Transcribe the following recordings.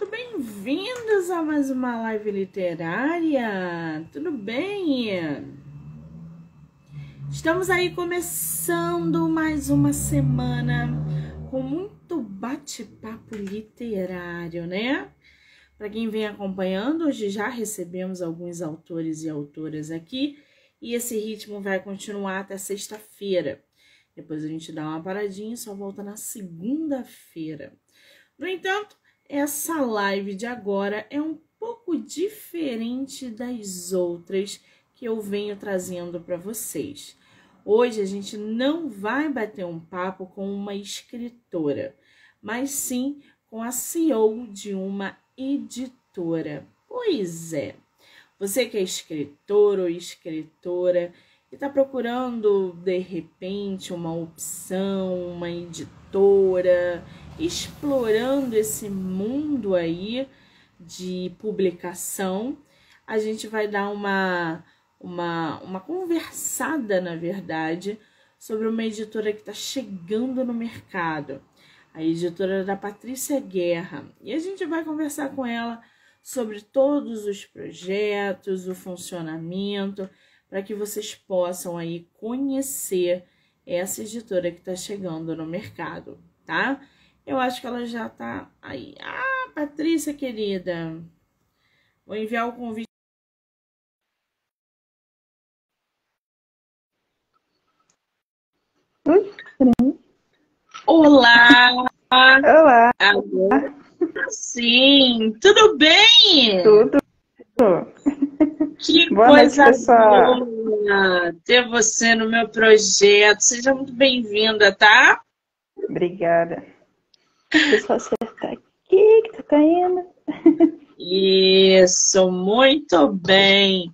muito bem-vindos a mais uma live literária. Tudo bem? Estamos aí começando mais uma semana com muito bate-papo literário, né? Para quem vem acompanhando, hoje já recebemos alguns autores e autoras aqui e esse ritmo vai continuar até sexta-feira. Depois a gente dá uma paradinha e só volta na segunda-feira. No entanto, essa live de agora é um pouco diferente das outras que eu venho trazendo para vocês. Hoje a gente não vai bater um papo com uma escritora, mas sim com a CEO de uma editora. Pois é, você que é escritor ou escritora e está procurando, de repente, uma opção, uma editora, explorando esse mundo aí de publicação, a gente vai dar uma conversada, na verdade, sobre uma editora que está chegando no mercado, a editora da Patrícia Guerra. E a gente vai conversar com ela sobre todos os projetos, o funcionamento, para que vocês possam aí conhecer essa editora que está chegando no mercado, tá? Eu acho que ela já tá aí. Ah, Patrícia, querida. Vou enviar o convite. Olá! Olá! Agora sim! Tudo bem? Tudo! Que Boa coisa noite, pessoal. boa ter você no meu projeto. Seja muito bem-vinda, tá? Obrigada. Deixa eu acertar aqui que tá caindo. Isso, muito bem.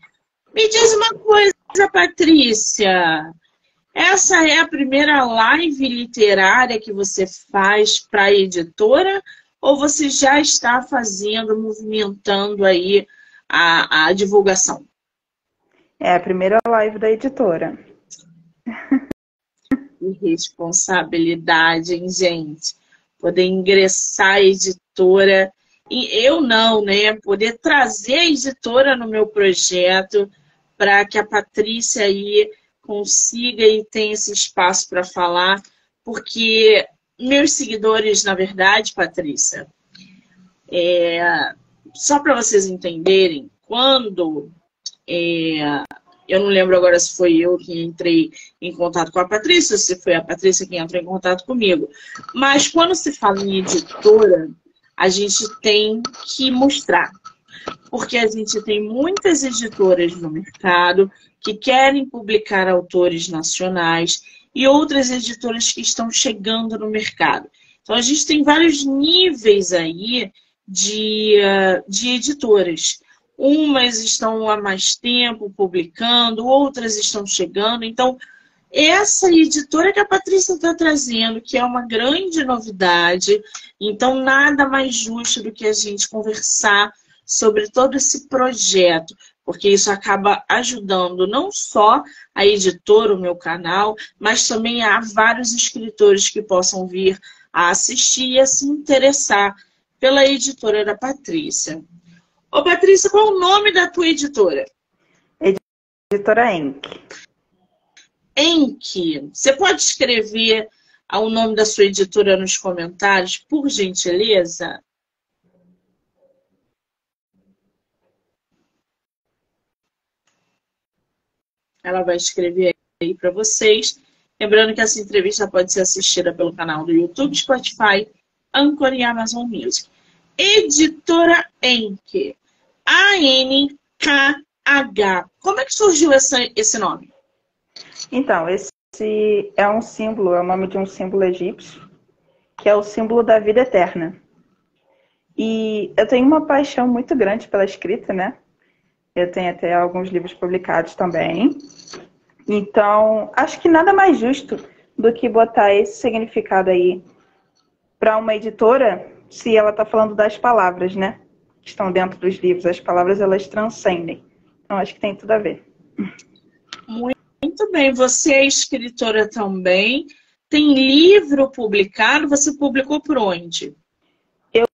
Me diz uma coisa, Patrícia. Essa é a primeira live literária que você faz para a editora? Ou você já está fazendo, movimentando aí a divulgação? É a primeira live da editora. Que responsabilidade, hein, gente? Poder ingressar a editora. E eu não, né? Poder trazer a editora no meu projeto para que a Patrícia aí consiga e tenha esse espaço para falar, porque meus seguidores, na verdade, Patrícia, só para vocês entenderem, quando eu não lembro agora se foi eu que entrei em contato com a Patrícia ou se foi a Patrícia que entrou em contato comigo, mas quando se fala em editora, a gente tem que mostrar, porque a gente tem muitas editoras no mercado que querem publicar autores nacionais e outras editoras que estão chegando no mercado. Então, a gente tem vários níveis aí de editoras. Umas estão há mais tempo publicando, outras estão chegando. Então, essa editora que a Patrícia está trazendo, que é uma grande novidade, então nada mais justo do que a gente conversar sobre todo esse projeto, porque isso acaba ajudando não só a editora, o meu canal, mas também há vários escritores que possam vir a assistir e a se interessar pela editora da Patrícia. Ô Patrícia, qual é o nome da tua editora? Editora Enk. Enk. Você pode escrever o nome da sua editora nos comentários, por gentileza? Ela vai escrever aí para vocês. Lembrando que essa entrevista pode ser assistida pelo canal do YouTube, Spotify, Anchor e Amazon Music. Editora Enk. A-N-K-H. Como é que surgiu esse nome? Então, esse é um símbolo, é o nome de um símbolo egípcio, que é o símbolo da vida eterna. E eu tenho uma paixão muito grande pela escrita, né? Eu tenho até alguns livros publicados também. Então, acho que nada mais justo do que botar esse significado aí para uma editora, se ela está falando das palavras, né? Que estão dentro dos livros. As palavras, elas transcendem. Então, acho que tem tudo a ver. Muito bem. Você é escritora também. Tem livro publicado? Você publicou por onde? Eu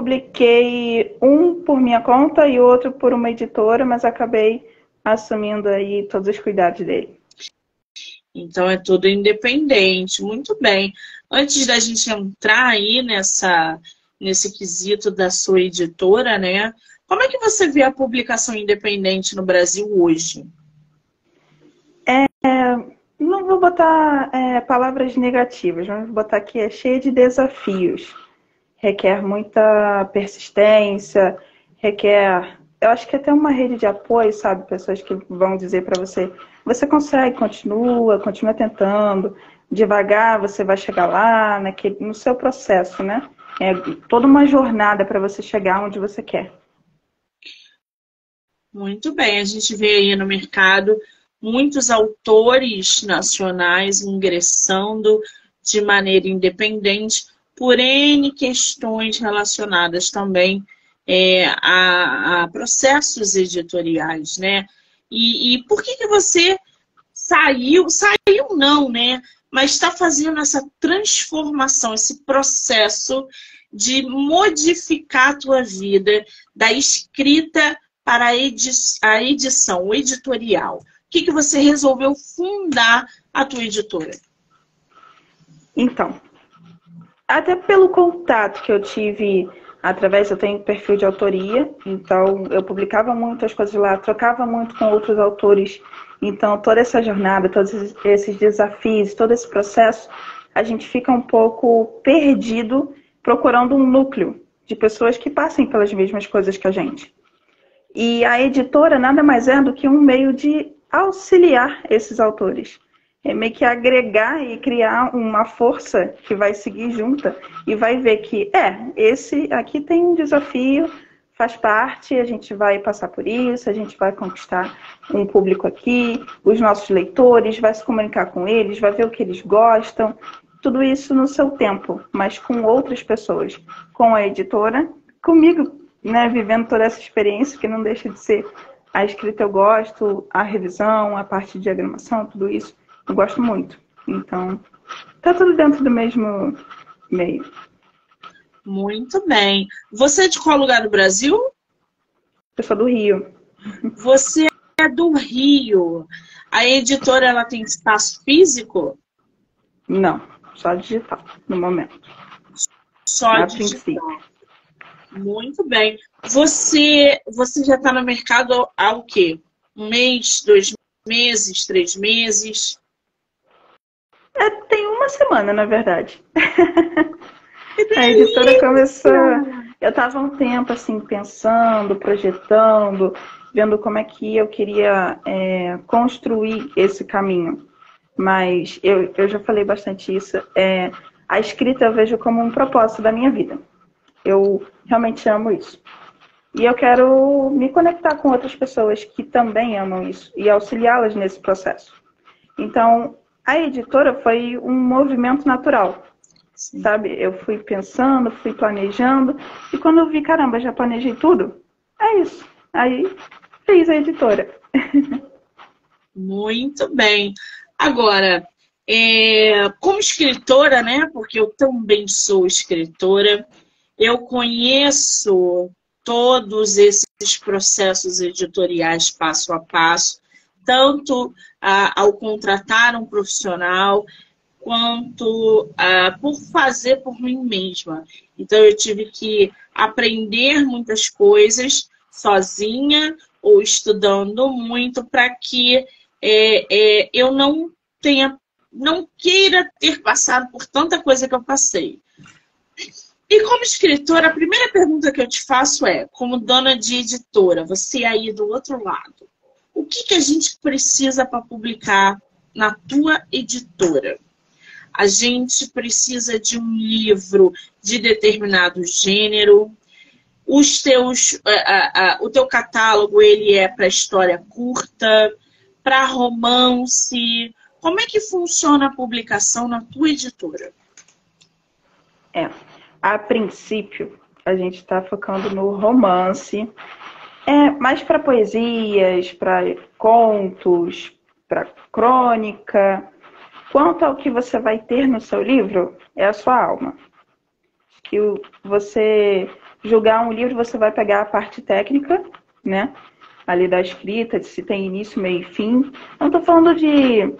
publiquei um por minha conta e outro por uma editora, mas acabei assumindo aí todos os cuidados dele. Então é tudo independente, muito bem. Antes da gente entrar aí nesse quesito da sua editora, né? Como é que você vê a publicação independente no Brasil hoje? Não vou botar palavras negativas, vamos botar que é cheia de desafios. Requer muita persistência, requer, eu acho que até uma rede de apoio, sabe? Pessoas que vão dizer para você, você consegue, continua tentando, devagar você vai chegar lá, no seu processo, né? É toda uma jornada para você chegar onde você quer. Muito bem, a gente vê aí no mercado muitos autores nacionais ingressando de maneira independente por N questões relacionadas também a processos editoriais, né? E por que você saiu não, né? Mas está fazendo essa transformação, esse processo de modificar a tua vida da escrita para a edição, o editorial. O que você resolveu fundar a tua editora? Então, até pelo contato que eu tive eu tenho perfil de autoria, então eu publicava muitas coisas lá, trocava muito com outros autores. Então, toda essa jornada, todos esses desafios, todo esse processo, a gente fica um pouco perdido procurando um núcleo de pessoas que passem pelas mesmas coisas que a gente. E a editora nada mais é do que um meio de auxiliar esses autores. É meio que agregar e criar uma força que vai seguir junta e vai ver que, esse aqui tem um desafio, faz parte, a gente vai passar por isso, a gente vai conquistar um público aqui, os nossos leitores, vai se comunicar com eles, vai ver o que eles gostam, tudo isso no seu tempo, mas com outras pessoas, com a editora, comigo, né, vivendo toda essa experiência, que não deixa de ser a escrita eu gosto, a revisão, a parte de diagramação, tudo isso, eu gosto muito. Então, tá tudo dentro do mesmo meio. Muito bem. Você é de qual lugar do Brasil? Eu sou do Rio. Você é do Rio. A editora, ela tem espaço físico? Não, só digital, no momento. Só digital. Muito bem. Você já está no mercado há o quê? 1 mês, 2 meses, 3 meses? Tem 1 semana, na verdade. A editora começou... Eu estava um tempo assim, pensando, projetando, vendo como é que eu queria construir esse caminho. Mas eu já falei bastante isso. A escrita eu vejo como um propósito da minha vida. Eu realmente amo isso. E eu quero me conectar com outras pessoas que também amam isso e auxiliá-las nesse processo. Então, a editora foi um movimento natural. Sim. Sabe? Eu fui pensando, fui planejando, e quando eu vi, caramba, já planejei tudo, é isso. Aí, fiz a editora. Muito bem. Agora, como escritora, né? Porque eu também sou escritora, eu conheço todos esses processos editoriais passo a passo, tanto ao contratar um profissional, quanto por fazer por mim mesma. Então, eu tive que aprender muitas coisas sozinha ou estudando muito para que eu não queira ter passado por tanta coisa que eu passei. E como escritora, a primeira pergunta que eu te faço é, como dona de editora, você aí do outro lado, o que a gente precisa para publicar na tua editora? A gente precisa de um livro de determinado gênero. O teu catálogo, ele é para história curta, para romance. Como é que funciona a publicação na tua editora? A princípio, a gente está focando no romance, mais para poesias, para contos, para crônica. Quanto ao que você vai ter no seu livro, é a sua alma. Que você julgar um livro, você vai pegar a parte técnica, né? Ali da escrita, de se tem início, meio e fim. Não estou falando de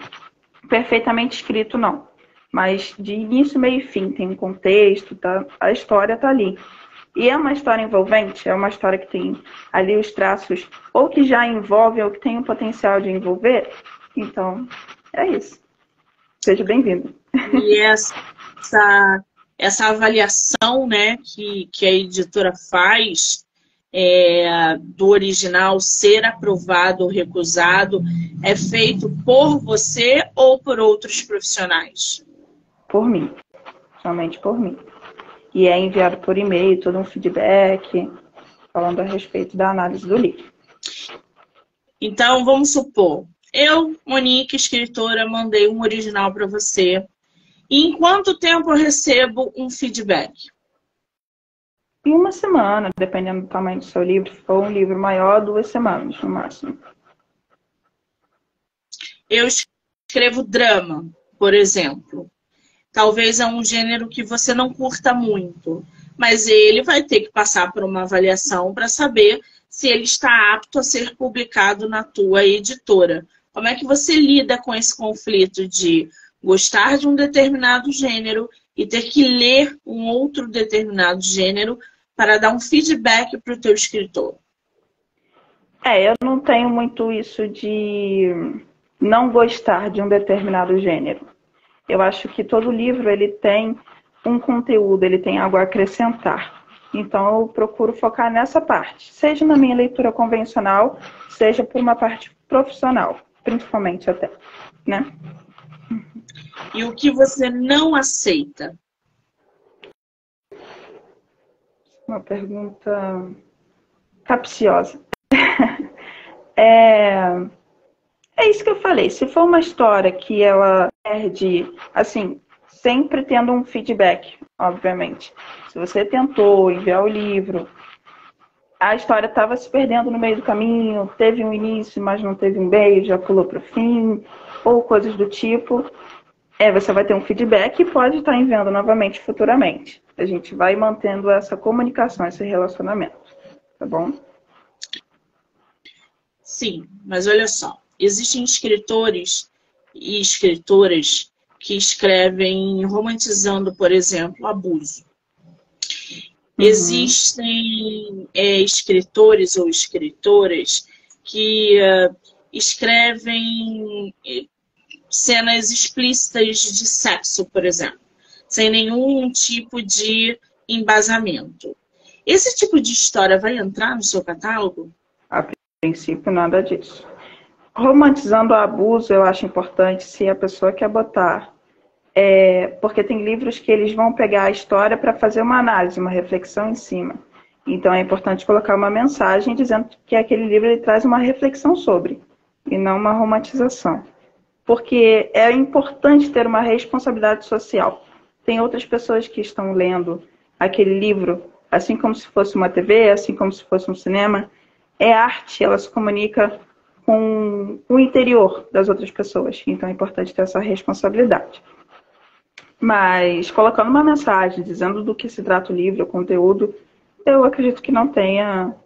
perfeitamente escrito, não. Mas de início, meio e fim. Tem um contexto, tá? A história tá ali. E é uma história envolvente, é uma história que tem ali os traços, ou que já envolve, ou que tem o potencial de envolver. Então, é isso. Seja bem-vindo. E essa avaliação, né, que a editora faz do original ser aprovado ou recusado, é feito por você ou por outros profissionais? Por mim. Somente por mim. E é enviado por e-mail, todo um feedback, falando a respeito da análise do livro. Então, vamos supor, eu, Monique, escritora, mandei um original para você. E em quanto tempo eu recebo um feedback? Em uma semana, dependendo do tamanho do seu livro. Se for um livro maior, 2 semanas, no máximo. Eu escrevo drama, por exemplo. Talvez é um gênero que você não curta muito, mas ele vai ter que passar por uma avaliação para saber se ele está apto a ser publicado na tua editora. Como é que você lida com esse conflito de gostar de um determinado gênero e ter que ler um outro determinado gênero para dar um feedback para o teu escritor? Eu não tenho muito isso de não gostar de um determinado gênero. Eu acho que todo livro ele tem um conteúdo, ele tem algo a acrescentar. Então eu procuro focar nessa parte, seja na minha leitura convencional, seja por uma parte profissional, principalmente até, né? E o que você não aceita? Uma pergunta capciosa. É isso que eu falei. Se for uma história que ela perde, assim, sempre tendo um feedback, obviamente. Se você tentou enviar o livro, a história estava se perdendo no meio do caminho, teve um início, mas não teve um meio, já pulou para o fim, ou coisas do tipo, você vai ter um feedback e pode estar enviando novamente futuramente. A gente vai mantendo essa comunicação, esse relacionamento, tá bom? Sim, mas olha só. Existem escritores e escritoras que escrevem romantizando, por exemplo, abuso. Existem escritores ou escritoras que escrevem cenas explícitas de sexo, por exemplo, sem nenhum tipo de embasamento. Esse tipo de história vai entrar no seu catálogo? A princípio, nada disso. Romantizando o abuso, eu acho importante se a pessoa quer botar. Porque tem livros que eles vão pegar a história para fazer uma análise, uma reflexão em cima. Então é importante colocar uma mensagem dizendo que aquele livro ele traz uma reflexão sobre, e não uma romantização. Porque é importante ter uma responsabilidade social. Tem outras pessoas que estão lendo aquele livro, assim como se fosse uma TV, assim como se fosse um cinema. É arte, ela se comunica com o interior das outras pessoas. Então é importante ter essa responsabilidade. Mas colocando uma mensagem, dizendo do que se trata o livro, o conteúdo, eu acredito que não tenha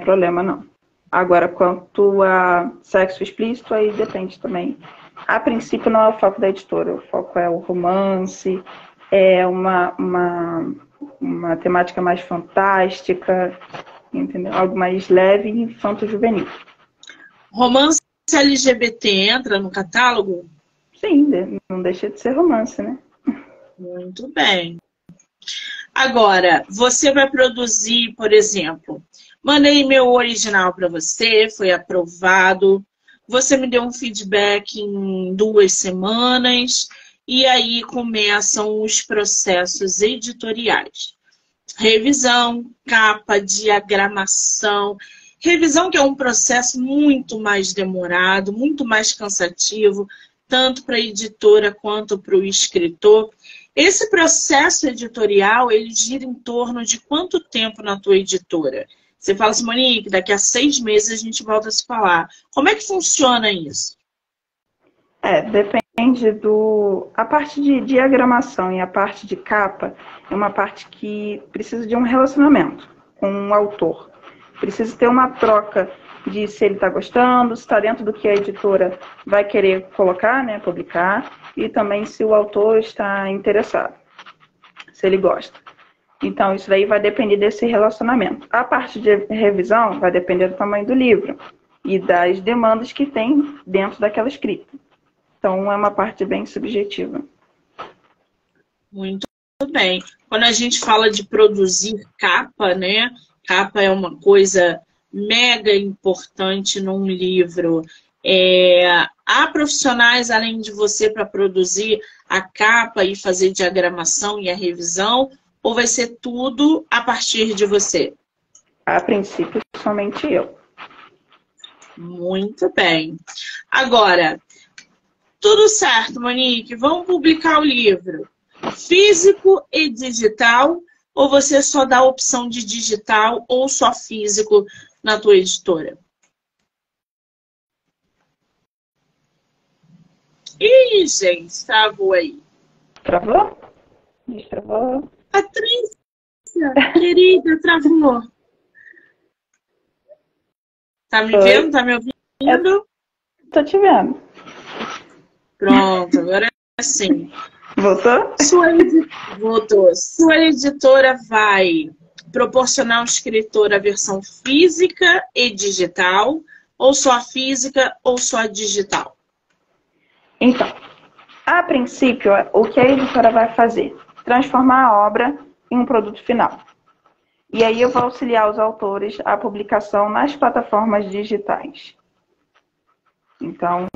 problema, não. Agora, quanto a sexo explícito, aí depende também. A princípio não é o foco da editora, o foco é o romance, é uma temática mais fantástica, entendeu? Algo mais leve e infanto-juvenil. Romance LGBT entra no catálogo? Sim, não deixa de ser romance, né? Muito bem. Agora, você vai produzir, por exemplo, mandei meu original para você, foi aprovado, você me deu um feedback em 2 semanas, e aí começam os processos editoriais. Revisão, capa, diagramação. Revisão que é um processo muito mais demorado, muito mais cansativo, tanto para a editora quanto para o escritor. Esse processo editorial, ele gira em torno de quanto tempo na tua editora? Você fala assim, Monique, daqui a 6 meses a gente volta a se falar. Como é que funciona isso? Depende A parte de diagramação e a parte de capa é uma parte que precisa de um relacionamento com o autor. Precisa ter uma troca de se ele está gostando, se está dentro do que a editora vai querer colocar, né, publicar, e também se o autor está interessado, se ele gosta. Então, isso daí vai depender desse relacionamento. A parte de revisão vai depender do tamanho do livro e das demandas que tem dentro daquela escrita. Então, é uma parte bem subjetiva. Muito bem. Quando a gente fala de produzir capa, né? Capa é uma coisa mega importante num livro. Há profissionais, além de você, para produzir a capa e fazer diagramação e a revisão, ou vai ser tudo a partir de você? A princípio, somente eu. Muito bem. Agora, tudo certo, Monique, vamos publicar o livro físico e digital, ou você só dá a opção de digital ou só físico na tua editora? Ih, gente, travou aí. Travou? Destravou? Patrícia, querida, travou. Tá me vendo? Tá me ouvindo? Tô te vendo. Pronto, agora é assim. Voltou? Voltou. Sua editora vai proporcionar ao escritor a versão física e digital, ou só a física ou só a digital? Então, a princípio, o que a editora vai fazer? Transformar a obra em um produto final. E aí eu vou auxiliar os autores à publicação nas plataformas digitais. Então,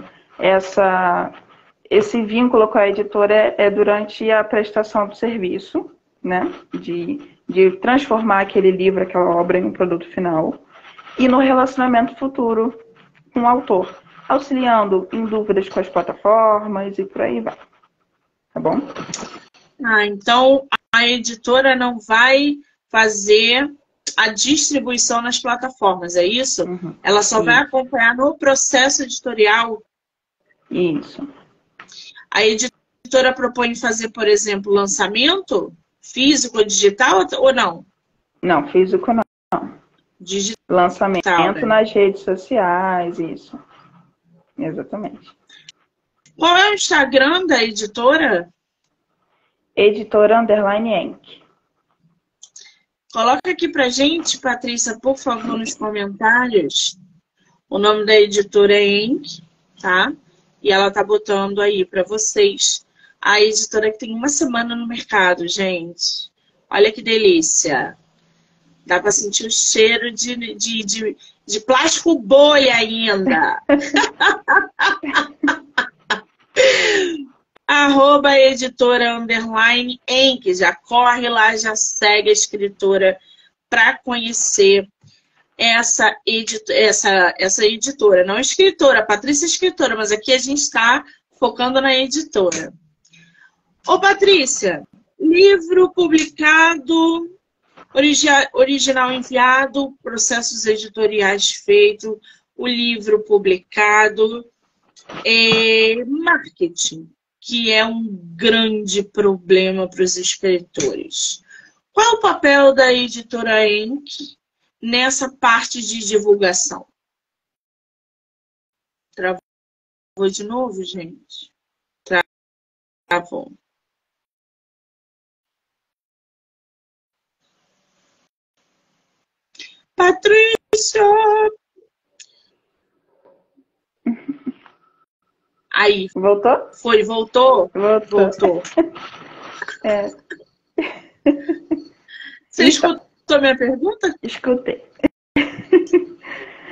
esse vínculo com a editora é durante a prestação do serviço, né? De transformar aquele livro, aquela obra em um produto final. E no relacionamento futuro com o autor, auxiliando em dúvidas com as plataformas e por aí vai. Tá bom? Então a editora não vai fazer a distribuição nas plataformas, é isso? Uhum. Ela só vai acompanhar no processo editorial? Isso. A editora propõe fazer, por exemplo, lançamento físico ou digital ou não? Não, físico não. Digital, Lançamento, né? nas redes sociais, isso. Exatamente. Qual é o Instagram da editora? Editora _Enck. Coloca aqui pra gente, Patrícia, por favor, nos comentários. O nome da editora é Enck, tá? E ela tá botando aí pra vocês. A editora que tem uma semana no mercado, gente. Olha que delícia. Dá pra sentir o cheiro de plástico boi ainda. @editora _Enck. Já corre lá, já segue a escritora para conhecer essa editora. Não escritora, a Patrícia é escritora, mas aqui a gente está focando na editora. Ô, Patrícia, livro publicado, original enviado, processos editoriais feitos, o livro publicado, marketing, que é um grande problema para os escritores. Qual é o papel da editora Enck nessa parte de divulgação? Travou de novo, gente? Travou. Patrícia! Aí. Voltou? Voltou? Voltou. Você escutou a minha pergunta? Escutei.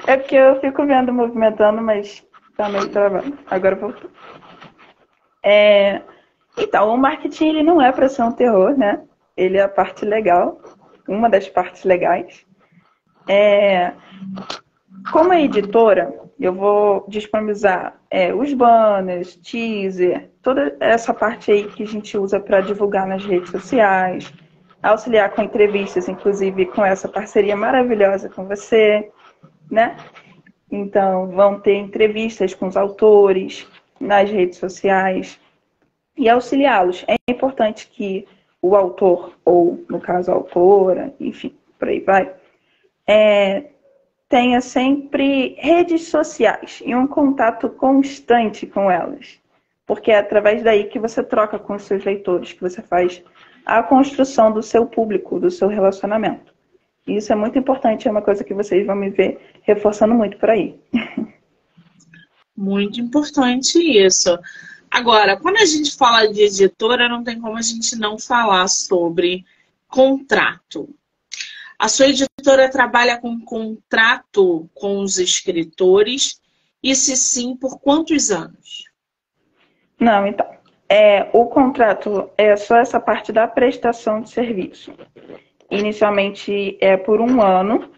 É porque eu fico vendo, movimentando, mas tá meio travado. Agora voltou. Então, o marketing ele não é para ser um terror, né? Ele é a parte legal, uma das partes legais. Como editora, eu vou disponibilizar os banners, teaser, toda essa parte aí que a gente usa para divulgar nas redes sociais, auxiliar com entrevistas, inclusive com essa parceria maravilhosa com você, né? Então, vão ter entrevistas com os autores, nas redes sociais e auxiliá-los. É importante que o autor, ou no caso a autora, enfim, por aí vai, tenha sempre redes sociais e um contato constante com elas. Porque é através daí que você troca com os seus leitores, que você faz a construção do seu público, do seu relacionamento. E isso é muito importante, é uma coisa que vocês vão me ver reforçando muito por aí. Muito importante isso. Agora, quando a gente fala de editora, não tem como a gente não falar sobre contrato. A sua editora trabalha com contrato com os escritores? E se sim, por quantos anos? Não, então. O contrato é só essa parte da prestação de serviço. Inicialmente é por 1 ano,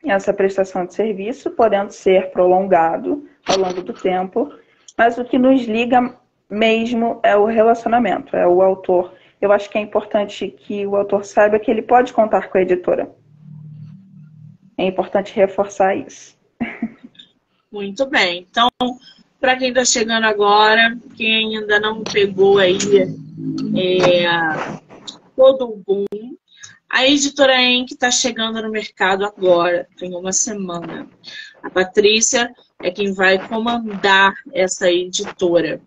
essa prestação de serviço, podendo ser prolongado ao longo do tempo, mas o que nos liga mesmo é o relacionamento, é o autor. Eu acho que é importante que o autor saiba que ele pode contar com a editora. É importante reforçar isso. Muito bem. Então, para quem está chegando agora, quem ainda não pegou aí todo o boom, a editora Enck está chegando no mercado agora, tem 1 semana. A Patrícia é quem vai comandar essa editora.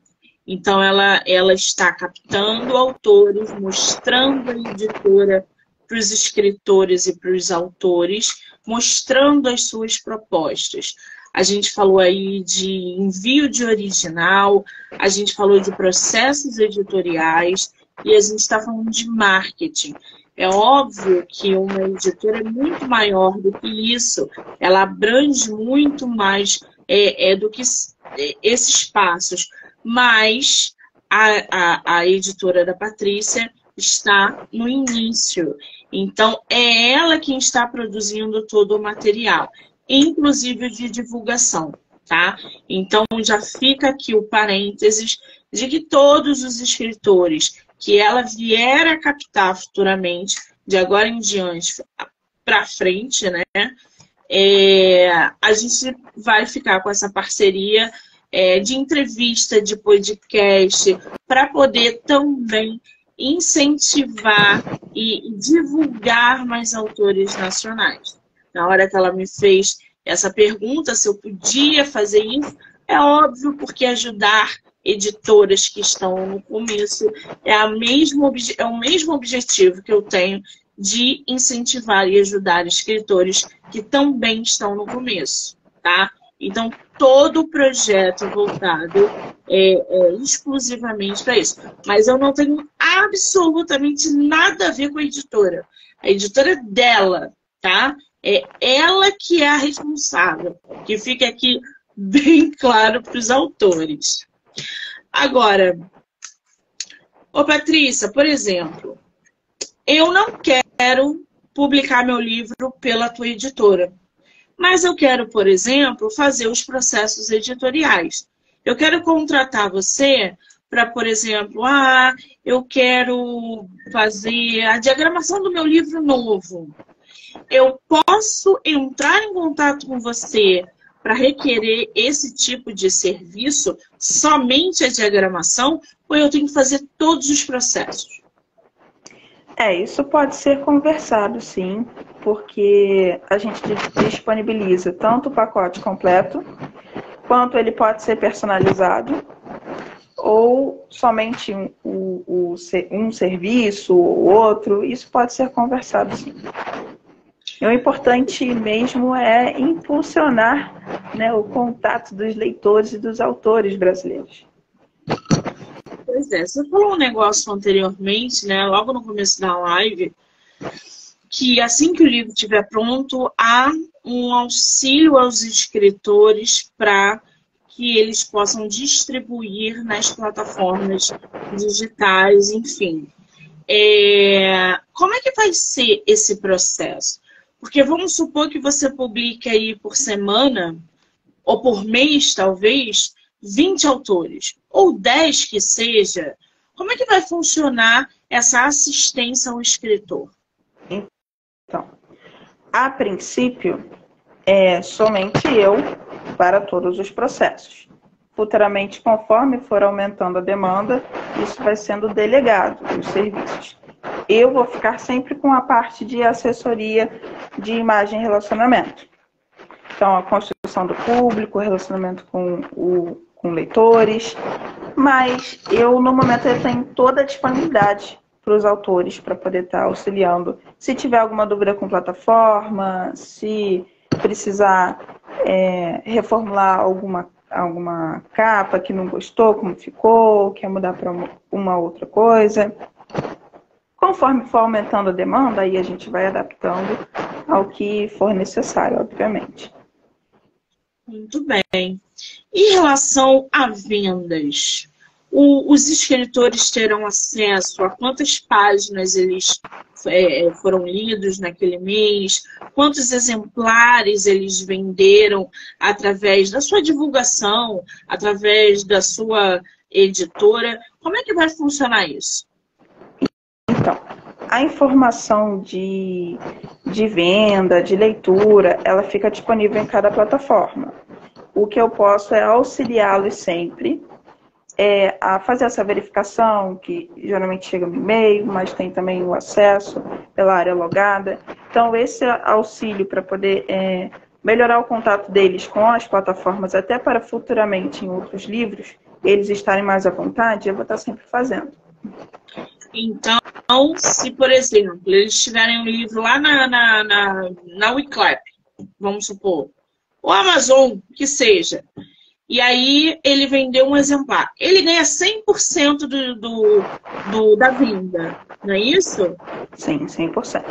Então, ela está captando autores, mostrando a editora para os escritores e para os autores, mostrando as suas propostas. A gente falou aí de envio de original, a gente falou de processos editoriais e a gente está falando de marketing. É óbvio que uma editora é muito maior do que isso, ela abrange muito mais do que esses passos, mas a editora da Patrícia está no início. Então, é ela quem está produzindo todo o material, inclusive de divulgação, tá? Então, já fica aqui o parênteses de que todos os escritores que ela vier a captar futuramente, de agora em diante para frente, né? A gente vai ficar com essa parceria de entrevista, de podcast, para poder também incentivar e divulgar mais autores nacionais. Na hora que ela me fez essa pergunta, se eu podia fazer isso, é óbvio, porque ajudar editoras que estão no começo é o mesmo objetivo que eu tenho de incentivar e ajudar escritores que também estão no começo, tá? Então, todo o projeto voltado exclusivamente para isso. Mas eu não tenho absolutamente nada a ver com a editora. A editora é dela, tá? É ela que é a responsável, que fica aqui bem claro para os autores. Agora, Patrícia, por exemplo, eu não quero publicar meu livro pela tua editora, mas eu quero, por exemplo, fazer os processos editoriais. Eu quero contratar você para, por exemplo, eu quero fazer a diagramação do meu livro novo. Eu posso entrar em contato com você para requerer esse tipo de serviço, somente a diagramação, ou eu tenho que fazer todos os processos? Isso pode ser conversado, sim, porque a gente disponibiliza tanto o pacote completo, quanto ele pode ser personalizado, ou somente um serviço ou outro. Isso pode ser conversado, sim. E o importante mesmo é impulsionar, né, o contato dos leitores e dos autores brasileiros. Pois é, você falou um negócio anteriormente, né, logo no começo da live, que assim que o livro estiver pronto, há um auxílio aos escritores para que eles possam distribuir nas plataformas digitais, enfim. Como é que vai ser esse processo? Porque vamos supor que você publique aí por semana, ou por mês, talvez, 20 autores, ou 10 que seja. Como é que vai funcionar essa assistência ao escritor? Então, a princípio, é somente eu para todos os processos. futuramente, conforme for aumentando a demanda, isso vai sendo delegado, os serviços. Eu vou ficar sempre com a parte de assessoria de imagem e relacionamento. Então, a construção do público, o relacionamento com leitores. Mas eu, no momento, eu tenho toda a disponibilidade para os autores para poder estar auxiliando. Se tiver alguma dúvida com plataforma, se precisar reformular alguma capa que não gostou, como ficou, quer mudar para uma outra coisa. Conforme for aumentando a demanda, aí a gente vai adaptando ao que for necessário, obviamente. Muito bem. Em relação a vendas, os escritores terão acesso a quantas páginas eles foram lidos naquele mês, quantos exemplares eles venderam através da sua divulgação, através da sua editora. Como é que vai funcionar isso? Então, a informação de venda, de leitura, ela fica disponível em cada plataforma. O que eu posso é auxiliá-los sempre a fazer essa verificação, que geralmente chega no e-mail, mas tem também o acesso pela área logada. Então, esse auxílio para poder melhorar o contato deles com as plataformas, até para futuramente em outros livros, eles estarem mais à vontade, eu vou estar sempre fazendo. Então, se, por exemplo, eles tiverem um livro lá na Wiclap, vamos supor, ou Amazon, que seja, e aí ele vendeu um exemplar, ele ganha 100% da venda, não é isso? Sim, 100%.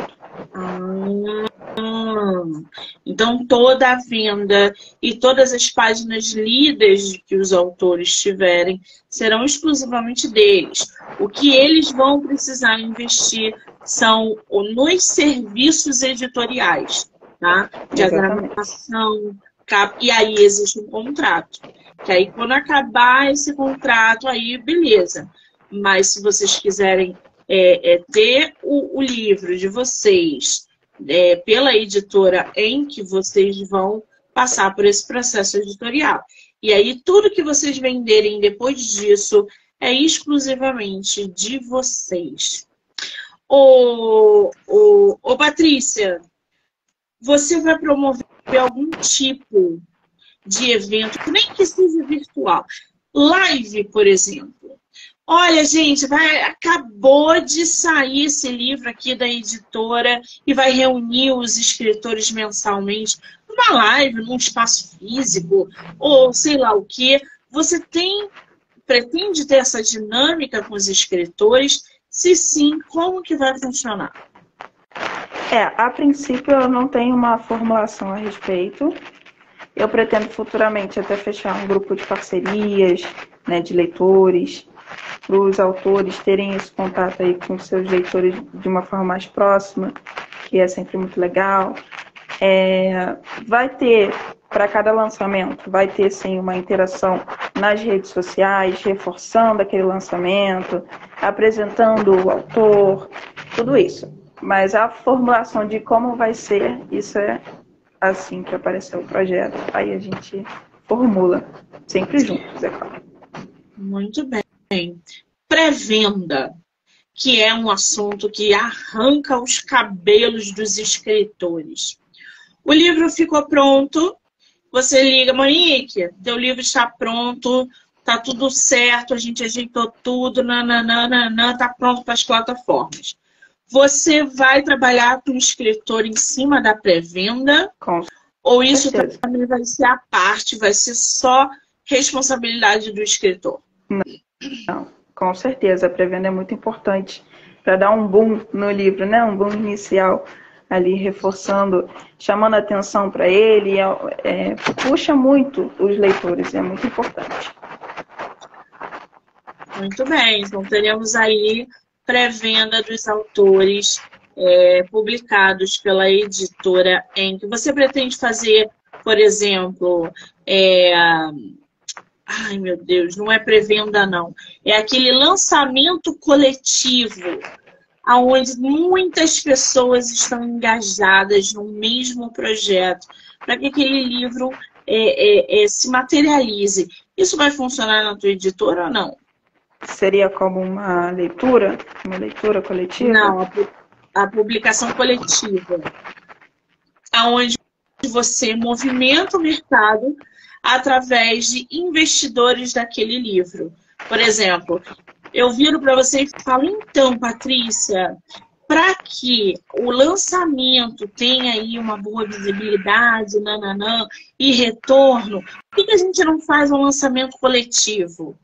Então, toda a venda e todas as páginas lidas que os autores tiverem serão exclusivamente deles. O que eles vão precisar investir são nos serviços editoriais, tá? De agramação, e aí existe um contrato. Que aí, quando acabar esse contrato, aí beleza. Mas se vocês quiserem ter o livro de vocês pela editora em que vocês vão passar por esse processo editorial. E aí, tudo que vocês venderem depois disso é exclusivamente de vocês. Ô Patrícia, você vai promover algum tipo de evento, nem que seja virtual. Live, por exemplo. Olha, gente, acabou de sair esse livro aqui da editora e vai reunir os escritores mensalmente numa live, num espaço físico, ou sei lá o quê. Você pretende ter essa dinâmica com os escritores? Se sim, como que vai funcionar? A princípio eu não tenho uma formulação a respeito. Eu pretendo futuramente até fechar um grupo de parcerias, né, de leitores, para os autores terem esse contato aí com seus leitores de uma forma mais próxima, que é sempre muito legal. Vai ter, para cada lançamento, vai ter sim uma interação nas redes sociais, reforçando aquele lançamento, apresentando o autor, tudo isso. Mas a formulação de como vai ser, isso é assim que apareceu o projeto, aí a gente formula, sempre juntos, é claro. Muito bem. Pré-venda, que é um assunto que arranca os cabelos dos escritores. O livro ficou pronto, você liga, Monique, teu livro está pronto, tá tudo certo, a gente ajeitou tudo, tá pronto para as plataformas. Você vai trabalhar com o escritor em cima da pré-venda? Ou isso também vai ser à parte, vai ser só responsabilidade do escritor? Não, com certeza. A pré-venda é muito importante para dar um boom no livro, né? Um boom inicial ali, reforçando, chamando a atenção para ele. Puxa muito os leitores, é muito importante. Muito bem, então teremos aí pré-venda dos autores publicados pela editora em que você pretende fazer, por exemplo, ai meu Deus, não é pré-venda não, é aquele lançamento coletivo, onde muitas pessoas estão engajadas no mesmo projeto, para que aquele livro se materialize. Isso vai funcionar na tua editora ou não? Seria como uma leitura coletiva? Não, a publicação coletiva, onde você movimenta o mercado através de investidores daquele livro. Por exemplo, eu viro para você e falo, então, Patrícia, para que o lançamento tenha aí uma boa visibilidade, nananã, e retorno, por que a gente não faz um lançamento coletivo?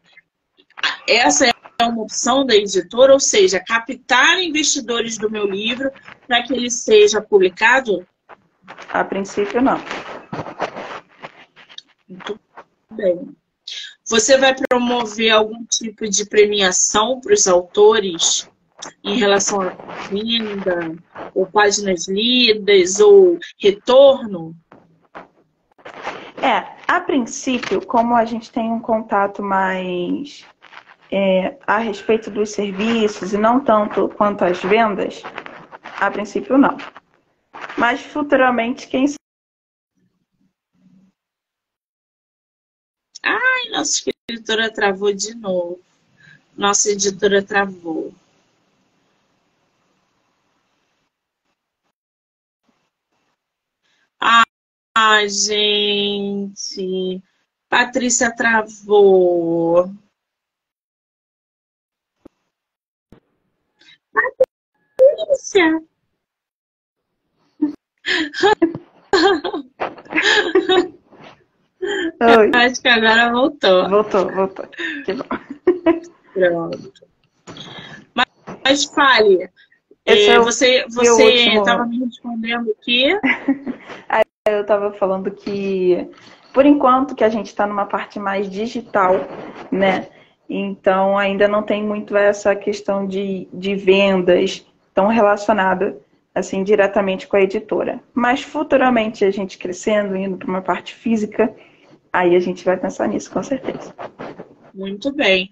Essa é uma opção da editora, ou seja, captar investidores do meu livro para que ele seja publicado? A princípio, não. Muito bem. Você vai promover algum tipo de premiação para os autores em relação à venda, ou páginas lidas, ou retorno? A princípio, como a gente tem um contato mais a respeito dos serviços e não tanto quanto às vendas, a princípio não. Mas futuramente, quem sabe? Ai, nossa escritora travou de novo. Nossa editora travou. Ai, gente. Patrícia travou. Patrícia. Oi. Acho que agora voltou. Voltou. Que bom. Pronto. Mas fale. Você estava me respondendo o quê? Eu estava falando que, por enquanto, que a gente está numa parte mais digital, né? Então, ainda não tem muito essa questão de vendas tão relacionada, assim, diretamente com a editora. Mas, futuramente, a gente crescendo, indo para uma parte física, aí a gente vai pensar nisso, com certeza. Muito bem.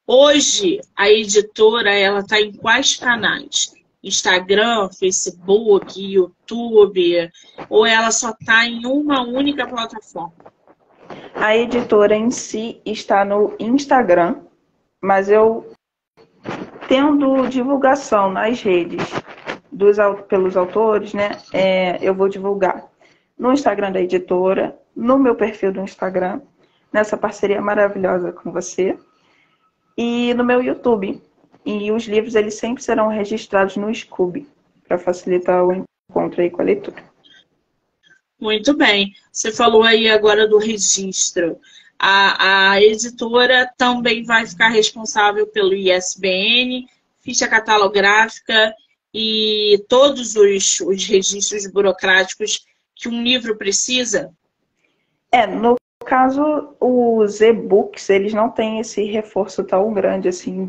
Hoje, a editora, ela está em quais canais? Instagram, Facebook, YouTube, ou ela só está em uma única plataforma? A editora em si está no Instagram, mas eu tendo divulgação nas redes pelos autores, né? Eu vou divulgar no Instagram da editora, no meu perfil do Instagram, nessa parceria maravilhosa com você, e no meu YouTube. E os livros, eles sempre serão registrados no Scoob, para facilitar o encontro aí com a leitura. Muito bem. Você falou aí agora do registro. A editora também vai ficar responsável pelo ISBN, ficha catalográfica e todos os registros burocráticos que um livro precisa? No caso, os e-books, eles não têm esse reforço tão grande assim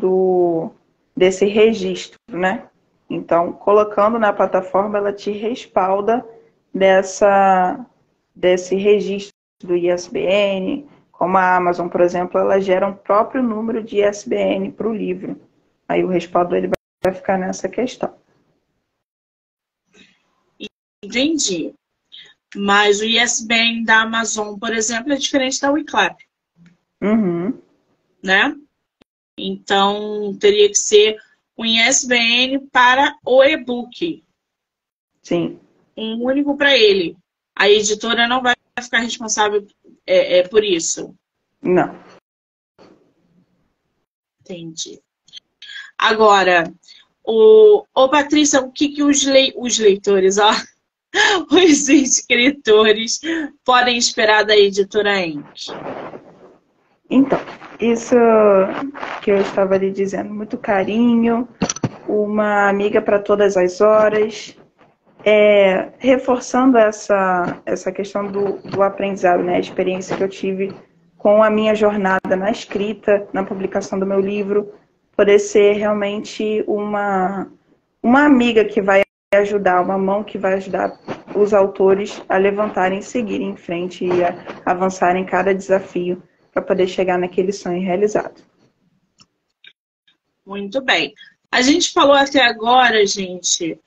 desse registro, né? Então, colocando na plataforma, ela te respalda desse registro do ISBN, como a Amazon, por exemplo, ela gera um próprio número de ISBN para o livro. Aí o respaldo ele vai ficar nessa questão. Entendi. Mas o ISBN da Amazon, por exemplo, é diferente da Wiclap. Uhum. Né? Então, teria que ser um ISBN para o e-book. Sim. Um único para ele. A editora não vai ficar responsável por isso. Não. Entendi. Agora, Patrícia, o que os leitores, os escritores podem esperar da editora Enk? Então, isso que eu estava lhe dizendo, muito carinho, uma amiga para todas as horas, reforçando essa questão do aprendizado, né? A experiência que eu tive com a minha jornada na escrita, na publicação do meu livro, poder ser realmente uma amiga que vai ajudar, uma mão que vai ajudar os autores a levantarem, seguirem em frente e a avançarem em cada desafio para poder chegar naquele sonho realizado. Muito bem. A gente falou até agora, gente,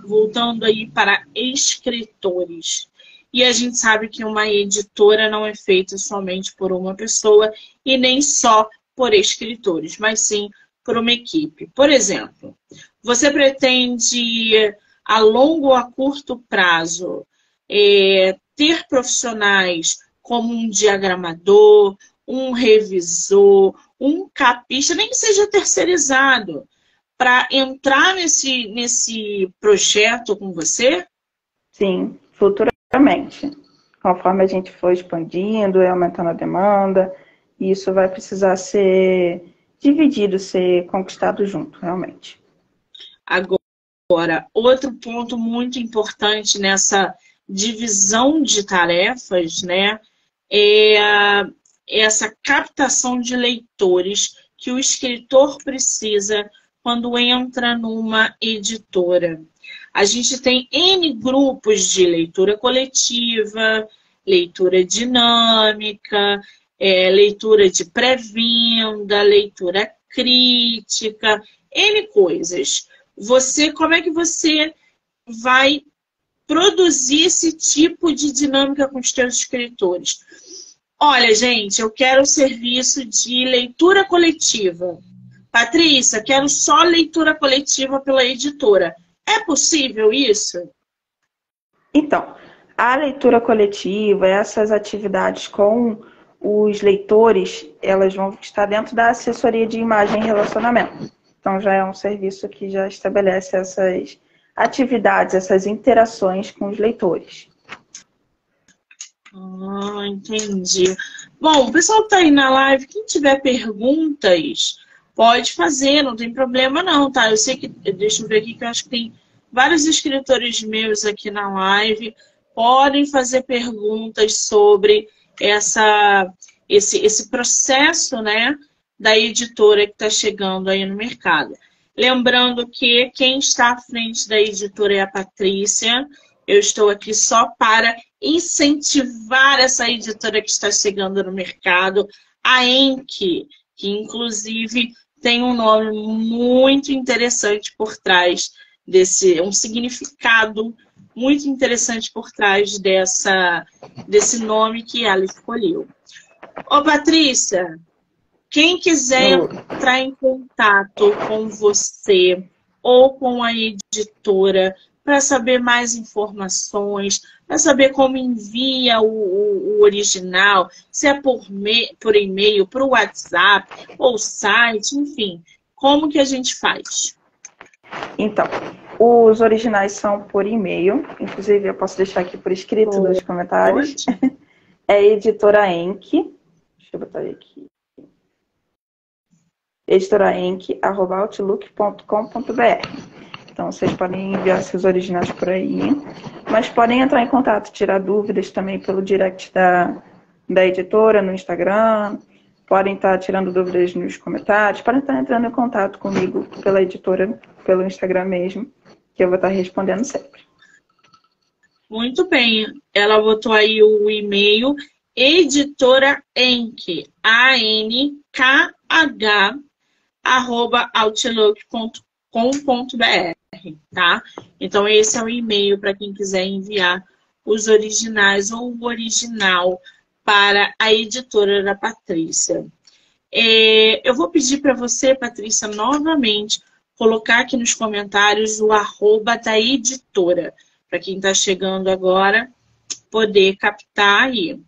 voltando aí para escritores. E a gente sabe que uma editora não é feita somente por uma pessoa e nem só por escritores, mas sim por uma equipe. Por exemplo, você pretende a longo ou a curto prazo ter profissionais como um diagramador, um revisor, um capista, nem que seja terceirizado, para entrar nesse projeto com você? Sim, futuramente. Conforme a gente for expandindo e aumentando a demanda, isso vai precisar ser dividido, ser conquistado junto, realmente. Agora, outro ponto muito importante nessa divisão de tarefas, né, é essa captação de leitores que o escritor precisa quando entra numa editora. A gente tem N grupos de leitura coletiva, leitura dinâmica, leitura de pré-venda, leitura crítica, N coisas. Como é que você vai produzir esse tipo de dinâmica com os seus escritores? Olha, gente, eu quero o serviço de leitura coletiva. Patrícia, quero só leitura coletiva pela editora. É possível isso? Então, a leitura coletiva, essas atividades com os leitores, elas vão estar dentro da assessoria de imagem e relacionamento. Então, já é um serviço que já estabelece essas atividades, essas interações com os leitores. Entendi. Bom, o pessoal que está aí na live, quem tiver perguntas, pode fazer, não tem problema não, tá? Eu sei que, deixa eu ver aqui, que eu acho que tem vários escritores meus aqui na live, podem fazer perguntas sobre esse processo, né, da editora que está chegando aí no mercado. Lembrando que quem está à frente da editora é a Patrícia. Eu estou aqui só para incentivar essa editora que está chegando no mercado, a Enki, que inclusive tem um nome muito interessante por trás um significado muito interessante por trás desse nome que ela escolheu. Ô, Patrícia, quem quiser entrar em contato com você ou com a editora para saber mais informações, para saber como envia o original, se é por e-mail, por WhatsApp ou site, enfim, como que a gente faz? Então, os originais são por e-mail, inclusive eu posso deixar aqui por escrito nos comentários. É editora Enki, deixa eu botar aqui. editoraenki@outlook.com.br. Então, vocês podem enviar seus originais por aí, mas podem entrar em contato, tirar dúvidas também pelo direct da editora no Instagram, podem estar tirando dúvidas nos comentários, podem estar entrando em contato comigo pela editora, pelo Instagram mesmo, que eu vou estar respondendo sempre. Muito bem. Ela botou aí o e-mail editoraenk, ankh@outlook.com.br, tá? Então esse é o e-mail para quem quiser enviar os originais ou o original para a editora da Patrícia. Eu vou pedir para você, Patrícia, novamente, colocar aqui nos comentários o @ da editora, para quem está chegando agora, poder captar aí.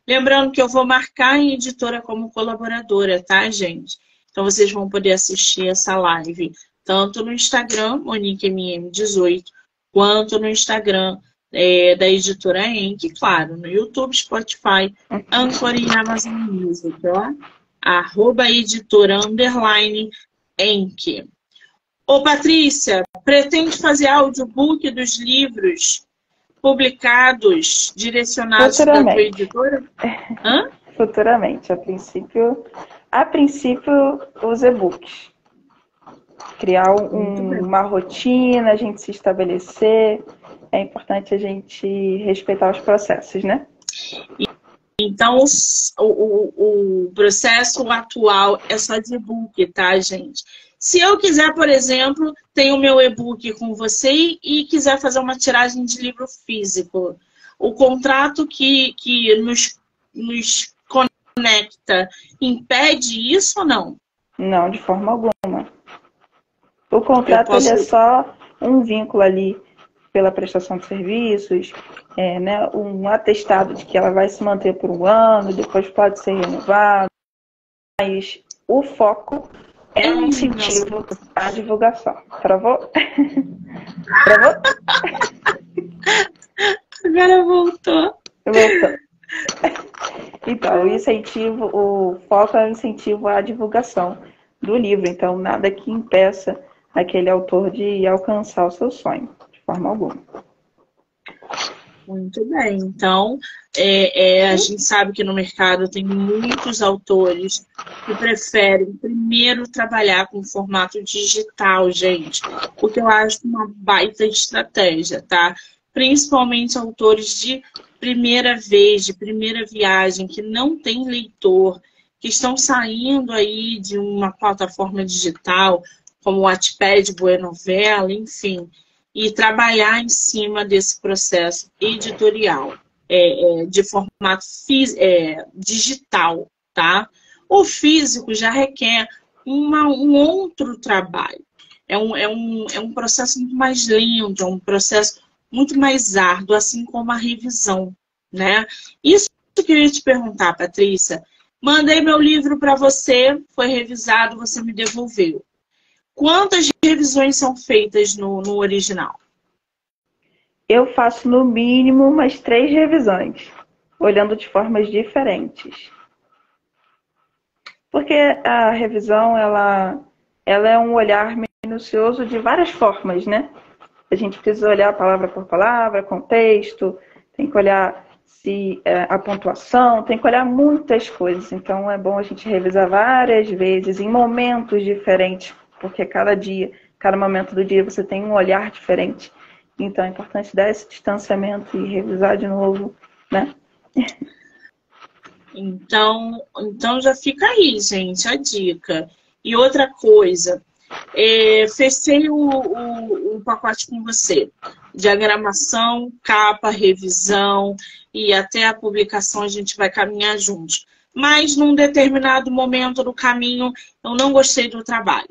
Lembrando que eu vou marcar a editora como colaboradora, tá, gente? Então vocês vão poder assistir essa live tanto no Instagram, MoniqueMM18, quanto no Instagram da editora Enki, claro, no YouTube, Spotify, Anchor e Amazon Music, ó. @editora_Enki. Ô, Patrícia, pretende fazer audiobook dos livros publicados, direcionados da tua editora? Hã? Futuramente, a princípio os e-books. Criar uma rotina, a gente se estabelecer. É importante a gente respeitar os processos, né? Então, o processo atual é só de e-book, tá, gente? Se eu quiser, por exemplo, ter o meu e-book com você e quiser fazer uma tiragem de livro físico, o contrato que nos conecta impede isso ou não? Não, de forma alguma. O contrato ele é só um vínculo ali pela prestação de serviços, né, um atestado de que ela vai se manter por um ano, depois pode ser renovado, mas o foco é um incentivo à divulgação. Travou? Travou? Agora voltou. Voltou. Então, o foco é o incentivo à divulgação do livro. Então, nada que impeça aquele autor de alcançar o seu sonho, de forma alguma. Muito bem. Então, a gente sabe que no mercado tem muitos autores que preferem primeiro trabalhar com formato digital, gente. O que eu acho uma baita estratégia, tá? Principalmente autores de primeira vez, de primeira viagem, que não tem leitor, que estão saindo aí de uma plataforma digital, como o Wattpad, Buenovela, enfim, e trabalhar em cima desse processo editorial, de formato digital, tá? O físico já requer um outro trabalho. É um processo muito mais lento, é um processo muito mais árduo, assim como a revisão, né? Isso que eu queria te perguntar, Patrícia. Mandei meu livro para você, foi revisado, você me devolveu. Quantas revisões são feitas no original? Eu faço no mínimo umas 3 revisões, olhando de formas diferentes. Porque a revisão, ela é um olhar minucioso de várias formas, né? A gente precisa olhar palavra por palavra, contexto, tem que olhar se a pontuação, tem que olhar muitas coisas. Então é bom a gente revisar várias vezes, em momentos diferentes, porque cada dia, cada momento do dia você tem um olhar diferente. Então é importante dar esse distanciamento e revisar de novo, né? Então já fica aí, gente, a dica. E outra coisa, fechei o pacote com você. Diagramação, capa, revisão e até a publicação a gente vai caminhar juntos. Mas num determinado momento do caminho eu não gostei do trabalho.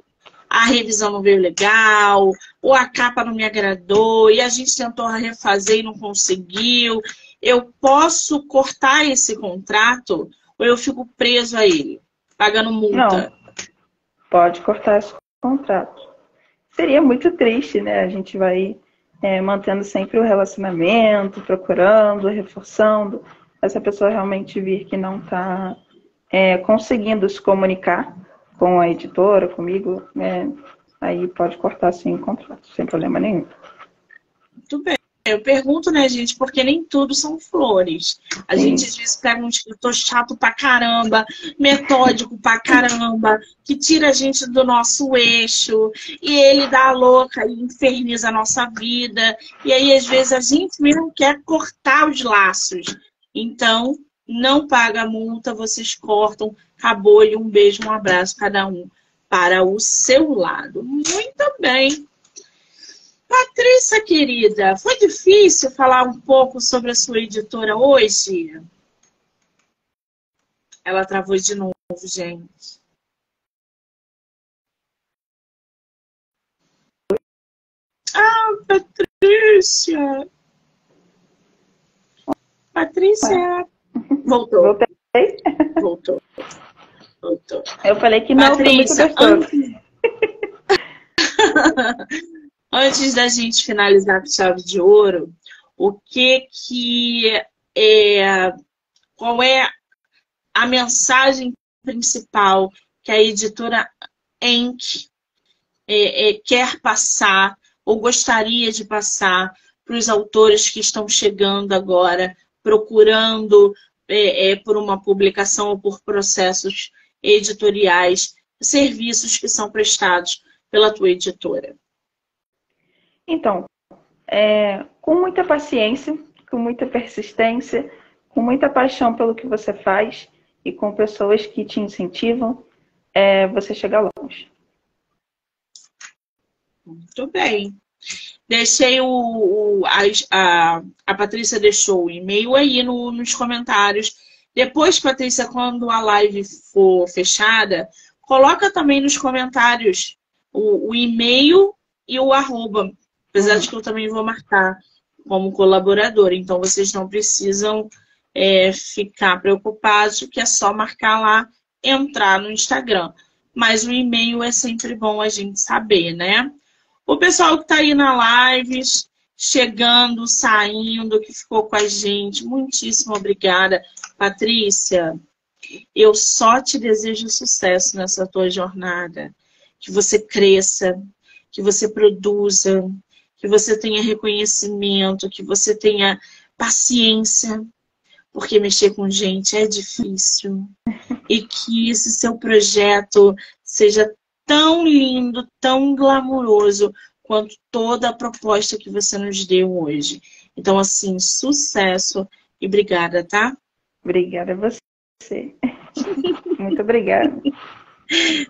A revisão não veio legal, ou a capa não me agradou, e a gente tentou refazer e não conseguiu. Eu posso cortar esse contrato ou eu fico preso a ele, pagando multa? Não, pode cortar esse contrato. Seria muito triste, né? A gente vai mantendo sempre o relacionamento, procurando, reforçando. Essa pessoa realmente vir que não está conseguindo se comunicar com a editora, comigo, aí pode cortar sim o contrato, sem problema nenhum. Muito bem. Eu pergunto, né, gente, porque nem tudo são flores. A gente às vezes pega um escritor chato pra caramba, metódico pra caramba, que tira a gente do nosso eixo, e ele dá a louca e inferniza a nossa vida. E aí, às vezes, a gente mesmo quer cortar os laços. Então, não paga a multa, vocês cortam, acabou, e um beijo, um abraço, cada um para o seu lado. Muito bem. Patrícia, querida, foi difícil falar um pouco sobre a sua editora hoje? Ela travou de novo, gente. Ah, Patrícia! Patrícia! Voltou. Voltei? Voltou. Eu falei que não, Patrícia, foi muito gostoso. Antes da gente finalizar com chave de ouro, qual é a mensagem principal que a editora Enck quer passar ou gostaria de passar para os autores que estão chegando agora, procurando por uma publicação ou por processos editoriais, serviços que são prestados pela tua editora? Então, com muita paciência, com muita persistência, com muita paixão pelo que você faz e com pessoas que te incentivam, você chega longe. Muito bem. Deixei a Patrícia deixou o e-mail aí nos comentários. Depois, Patrícia, quando a live for fechada, coloca também nos comentários o e-mail e o arroba. Apesar de que eu também vou marcar como colaboradora. Então, vocês não precisam ficar preocupados, que é só marcar lá, entrar no Instagram. Mas o e-mail é sempre bom a gente saber, né? O pessoal que está aí na live, chegando, saindo, que ficou com a gente, muitíssimo obrigada. Patrícia, eu só te desejo sucesso nessa tua jornada. Que você cresça, que você produza, que você tenha reconhecimento, que você tenha paciência, porque mexer com gente é difícil. E que esse seu projeto seja tão lindo, tão glamuroso, quanto toda a proposta que você nos deu hoje. Então, assim, sucesso e obrigada, tá? Obrigada a você. Muito obrigada.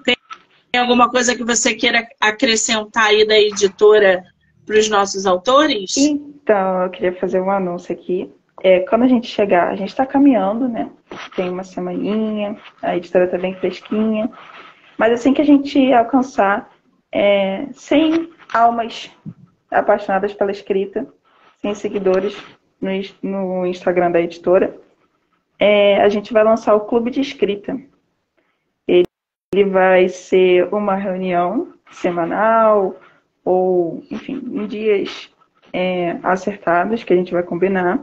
Tem alguma coisa que você queira acrescentar aí da editora para os nossos autores? Então, eu queria fazer um anúncio aqui. Quando a gente chegar, a gente está caminhando, né? Tem uma semaninha, a editora está bem fresquinha. Mas assim que a gente alcançar 100 almas apaixonadas pela escrita, 100 seguidores no Instagram da editora, a gente vai lançar o Clube de Escrita. Ele vai ser uma reunião semanal ou, enfim, em dias acertados que a gente vai combinar,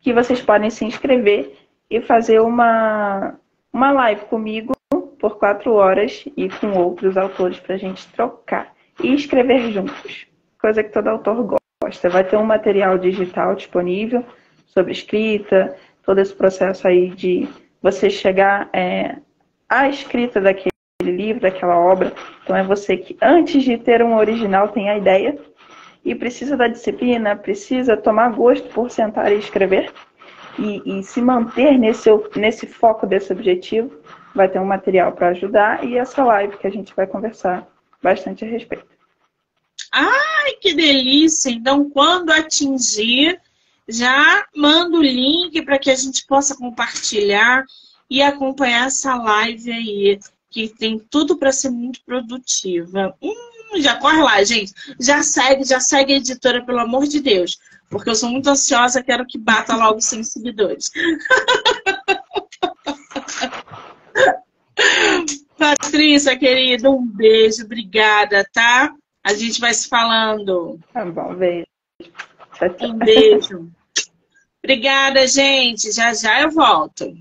que vocês podem se inscrever e fazer uma live comigo por 4 horas e com outros autores para a gente trocar e escrever juntos, coisa que todo autor gosta. Vai ter um material digital disponível sobre escrita, todo esse processo aí de você chegar à escrita daquele livro, daquela obra. Então é você que, antes de ter um original, tem a ideia e precisa da disciplina, precisa tomar gosto por sentar e escrever e se manter nesse foco desse objetivo. Vai ter um material para ajudar e essa live que a gente vai conversar bastante a respeito. Ai, que delícia! Então, quando atingir, já manda o link para que a gente possa compartilhar e acompanhar essa live aí, que tem tudo para ser muito produtiva. Já corre lá, gente. Já segue a editora, pelo amor de Deus. Porque eu sou muito ansiosa, quero que bata logo 100 seguidores. Patrícia, querida, um beijo, obrigada, tá? A gente vai se falando. Tá bom, beijo. Tchau, tchau. Um beijo. Obrigada, gente. Já já eu volto.